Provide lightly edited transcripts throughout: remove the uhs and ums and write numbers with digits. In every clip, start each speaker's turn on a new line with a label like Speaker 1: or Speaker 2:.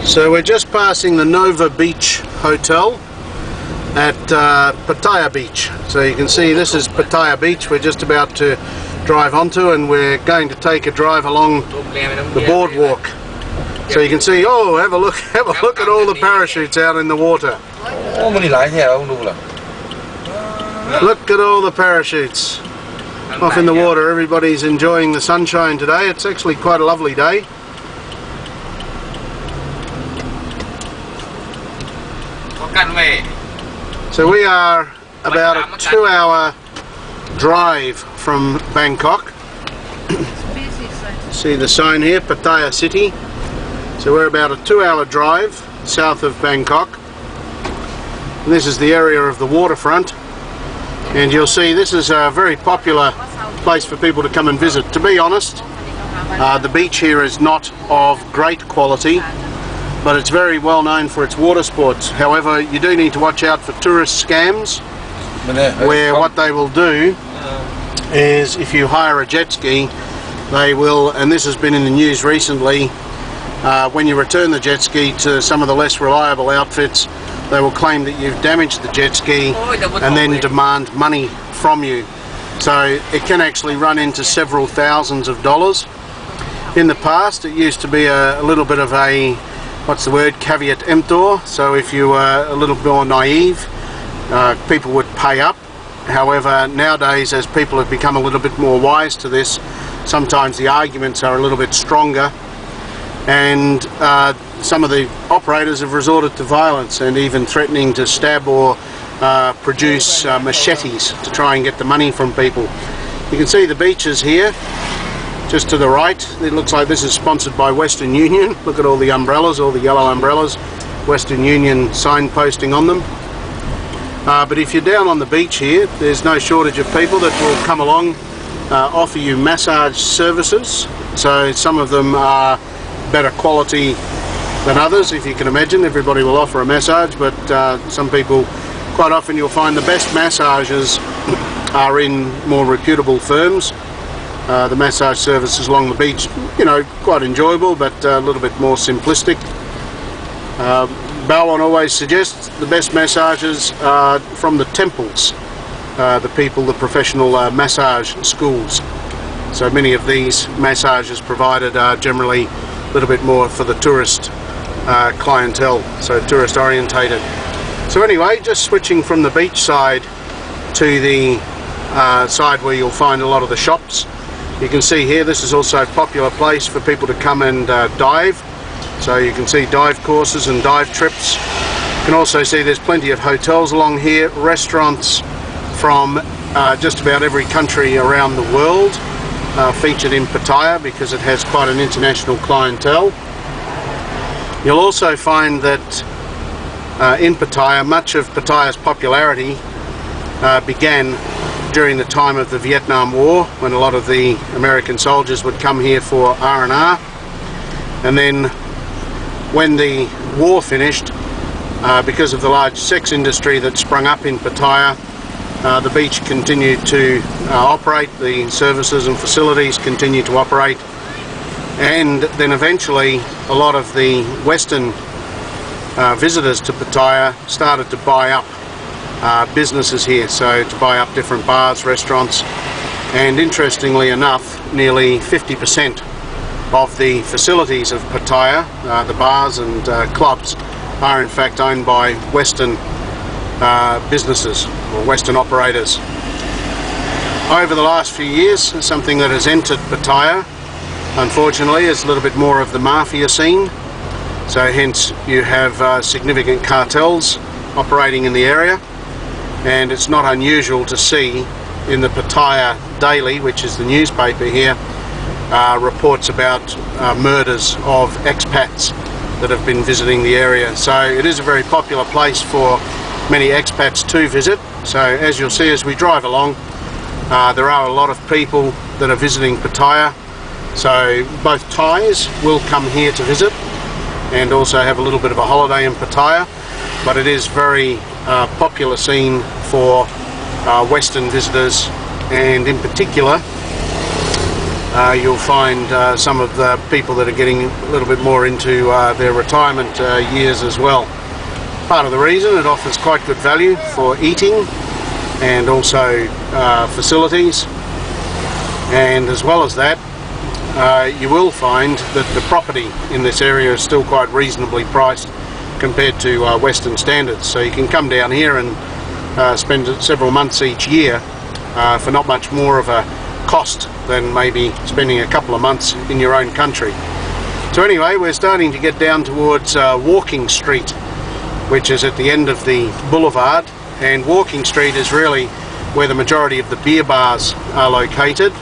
Speaker 1: So we're just passing the Nova Beach Hotel at Pattaya Beach. So you can see this is Pattaya Beach we're just about to drive onto, and we're going to take a drive along the boardwalk. So you can see, oh, have a look at all the parachutes out in the water. Look at all the parachutes off in the water. Everybody's enjoying the sunshine today. It's actually quite a lovely day. So we are about a 2-hour drive from Bangkok. See the sign here, Pattaya City. So we're about a 2-hour drive south of Bangkok. And this is the area of the waterfront. And you'll see this is a very popular place for people to come and visit. To be honest, the beach here is not of great quality, but it's very well known for its water sports. However, you do need to watch out for tourist scams, where what they will do is, if you hire a jet ski, they will, and this has been in the news recently, when you return the jet ski to some of the less reliable outfits, they will claim that you've damaged the jet ski and then demand money from you. So it can actually run into several thousands of dollars. In the past, it used to be a little bit of a, what's the word, caveat emptor. So if you were a little more naive, people would pay up. However, nowadays, as people have become a little bit more wise to this, sometimes the arguments are a little bit stronger, and some of the operators have resorted to violence and even threatening to stab or produce machetes to try and get the money from people. You can see the beaches here, just to the right. It looks like this is sponsored by Western Union. Look at all the umbrellas, all the yellow umbrellas, Western Union signposting on them. But if you're down on the beach here, there's no shortage of people that will come along, offer you massage services. So some of them are better quality than others. If you can imagine, everybody will offer a massage, but some people, quite often you'll find the best massages are in more reputable firms. The massage services along the beach, you know, quite enjoyable, but a little bit more simplistic. Balwan always suggests the best massages are from the temples, the professional massage schools. So many of these massages provided are generally a little bit more for the tourist clientele, so tourist orientated. So anyway, just switching from the beach side to the side where you'll find a lot of the shops. You can see here, this is also a popular place for people to come and dive. So you can see dive courses and dive trips. You can also see there's plenty of hotels along here, restaurants from just about every country around the world featured in Pattaya, because it has quite an international clientele. You'll also find that in Pattaya, much of Pattaya's popularity began during the time of the Vietnam War, when a lot of the American soldiers would come here for R&R. And then when the war finished, because of the large sex industry that sprung up in Pattaya, the beach continued to operate, the services and facilities continued to operate, and then eventually a lot of the Western visitors to Pattaya started to buy up businesses here, so to buy up different bars, restaurants, and interestingly enough, nearly 50% of the facilities of Pattaya, the bars and clubs, are in fact owned by Western businesses or Western operators. Over the last few years, something that has entered Pattaya, unfortunately, is a little bit more of the mafia scene. So hence you have significant cartels operating in the area, and it's not unusual to see in the Pattaya Daily, which is the newspaper here, reports about murders of expats that have been visiting the area. So it is a very popular place for many expats to visit. So as you'll see as we drive along, there are a lot of people that are visiting Pattaya. So both Thais will come here to visit and also have a little bit of a holiday in Pattaya, but it is very popular scene for Western visitors, and in particular you'll find some of the people that are getting a little bit more into their retirement years as well. Part of the reason it offers quite good value for eating and also facilities, and as well as that, you will find that the property in this area is still quite reasonably priced compared to Western standards. So you can come down here and spend several months each year for not much more of a cost than maybe spending a couple of months in your own country. So anyway, we're starting to get down towards Walking Street, which is at the end of the boulevard, and Walking Street is really where the majority of the beer bars are located,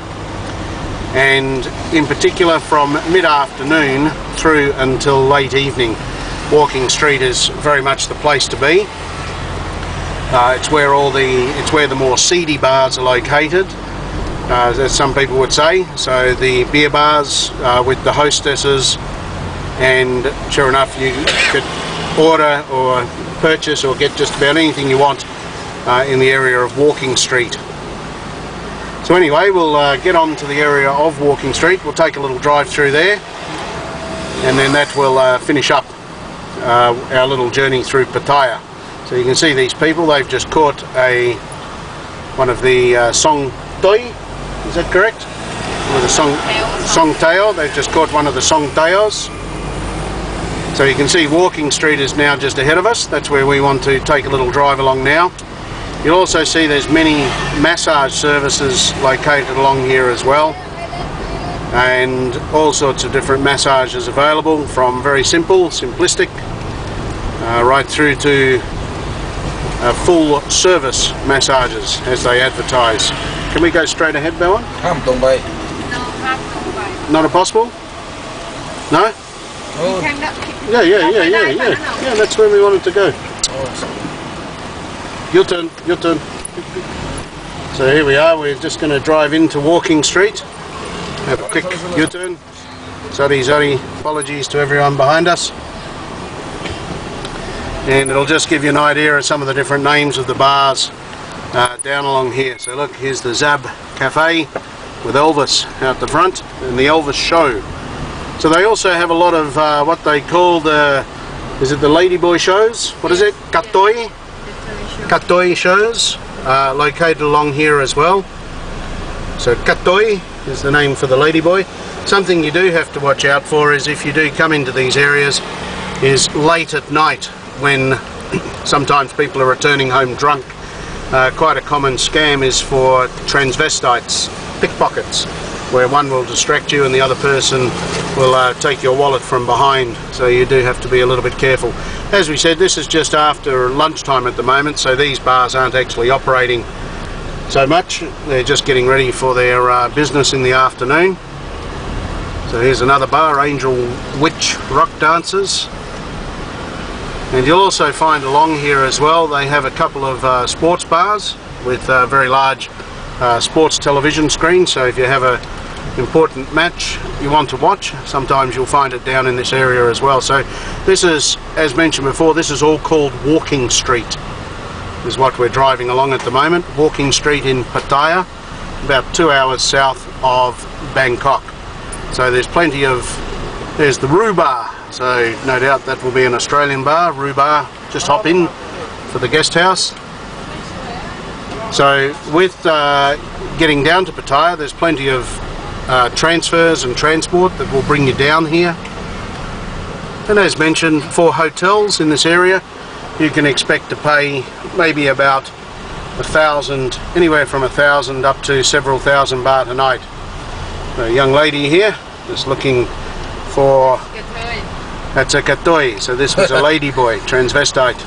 Speaker 1: and in particular from mid-afternoon through until late evening, Walking Street is very much the place to be. It's where the more seedy bars are located, as some people would say. So the beer bars with the hostesses, and sure enough, you could order or purchase or get just about anything you want in the area of Walking Street. So anyway, we'll get on to the area of Walking Street. We'll take a little drive through there, and then that will finish up our little journey through Pattaya. So you can see these people, they've just caught one of the song toi, is that correct? Or the song teo, they've just caught one of the song teos. So you can see Walking Street is now just ahead of us. That's where we want to take a little drive along now. You'll also see there's many massage services located along here as well, and all sorts of different massages available, from very simple, simplistic, right through to full service massages as they advertise. Can we go straight ahead, Bowen? Not a possible? No? Yeah, that's where we wanted to go. Your turn. So here we are, we're just going to drive into Walking Street. Have a quick U-turn. Sorry, apologies to everyone behind us. And it'll just give you an idea of some of the different names of the bars down along here. So look, here's the Zab Cafe with Elvis out the front, and the Elvis Show. So they also have a lot of what they call is it the Ladyboy shows? What is it? Katoi? Katoi shows located along here as well. So Katoi is the name for the Ladyboy. Something you do have to watch out for is if you do come into these areas is late at night, when sometimes people are returning home drunk. Quite a common scam is for transvestites, pickpockets, where one will distract you and the other person will take your wallet from behind, so you do have to be a little bit careful. As we said, this is just after lunchtime at the moment, so these bars aren't actually operating so much. They're just getting ready for their business in the afternoon. So here's another bar, Angel Witch Rock Dancers. And you'll also find along here as well, they have a couple of sports bars with very large sports television screens. So if you have an important match you want to watch, sometimes you'll find it down in this area as well. So this is, as mentioned before, this is all called Walking Street, is what we're driving along at the moment. Walking Street in Pattaya, about 2 hours south of Bangkok. So there's plenty of, there's the Roo Bar. So no doubt that will be an Australian bar, Roo Bar. Just hop in for the guest house. So with getting down to Pattaya, there's plenty of transfers and transport that will bring you down here. And as mentioned, for hotels in this area, you can expect to pay maybe about 1,000, anywhere from 1,000 up to several thousand baht a night. A young lady here just looking for, that's a katoi, so this was a ladyboy, transvestite,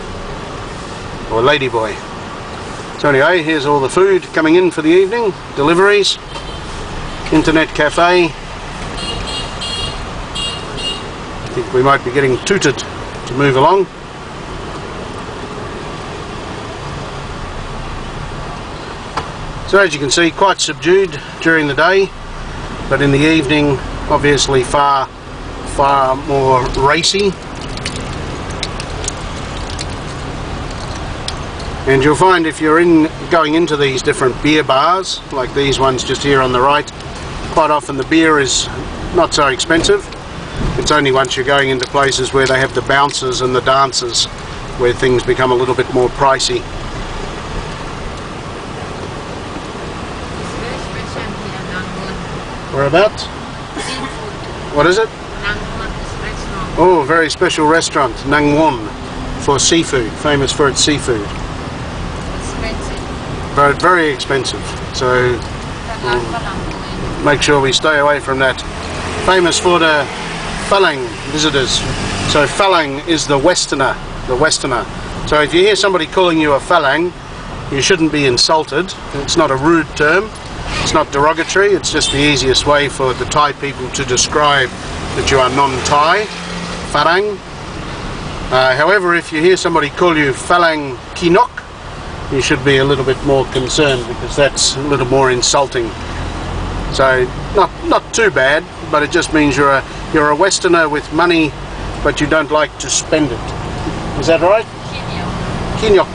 Speaker 1: or ladyboy. So anyway, here's all the food coming in for the evening, deliveries, internet cafe. I think we might be getting tooted to move along. So as you can see, quite subdued during the day, but in the evening obviously far more racy. And you'll find if you're going into these different beer bars, like these ones just here on the right, Quite often the beer is not so expensive. It's only once you're going into places where they have the bouncers and the dancers where things become a little bit more pricey. Whereabouts?
Speaker 2: Seafood.
Speaker 1: What is it?
Speaker 2: Nangwon is restaurant.
Speaker 1: Oh, very special restaurant, Nangwon, for seafood, famous for its seafood.
Speaker 2: Expensive.
Speaker 1: Very, very expensive, so make sure we stay away from that. Famous for the Phalang visitors. So Phalang is the Westerner, So if you hear somebody calling you a Phalang, you shouldn't be insulted. It's not a rude term. It's not derogatory. It's just the easiest way for the Thai people to describe that you are non-Thai, Phalang. However, if you hear somebody call you Phalang Kinok, you should be a little bit more concerned because that's a little more insulting. So not too bad, but it just means you're a Westerner with money, but you don't like to spend it. Is that right? Kinyok.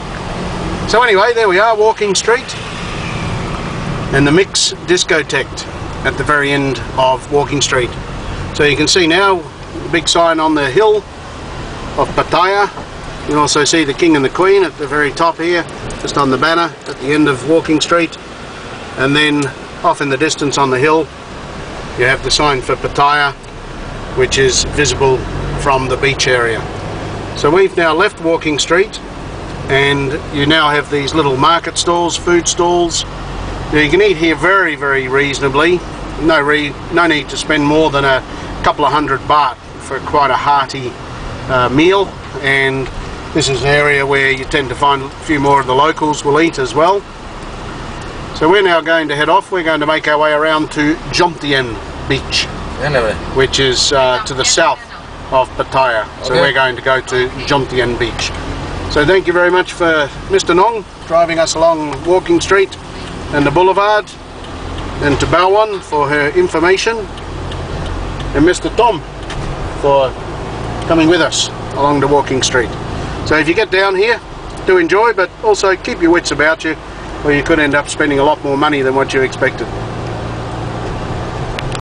Speaker 1: So anyway, there we are, Walking Street, and the Mix discotheque at the very end of Walking Street. So you can see now the big sign on the hill of Pattaya. You can also see the King and the Queen at the very top here, just on the banner at the end of Walking Street. And then off in the distance on the hill you have the sign for Pattaya, which is visible from the beach area. So we've now left Walking Street, and you now have these little market stalls, food stalls. Now you can eat here very, very reasonably. No need to spend more than a couple of $100 for quite a hearty meal, and this is an area where you tend to find a few more of the locals will eat as well. So we're now going to head off. We're going to make our way around to Jomtien Beach, which is to the south of Pattaya. So we're going to go to Jomtien Beach. So thank you very much for Mr. Nong driving us along Walking Street and the boulevard, and to Balwan for her information, and Mr. Tom for coming with us along the Walking Street. So if you get down here, do enjoy, but also keep your wits about you, or you could end up spending a lot more money than what you expected.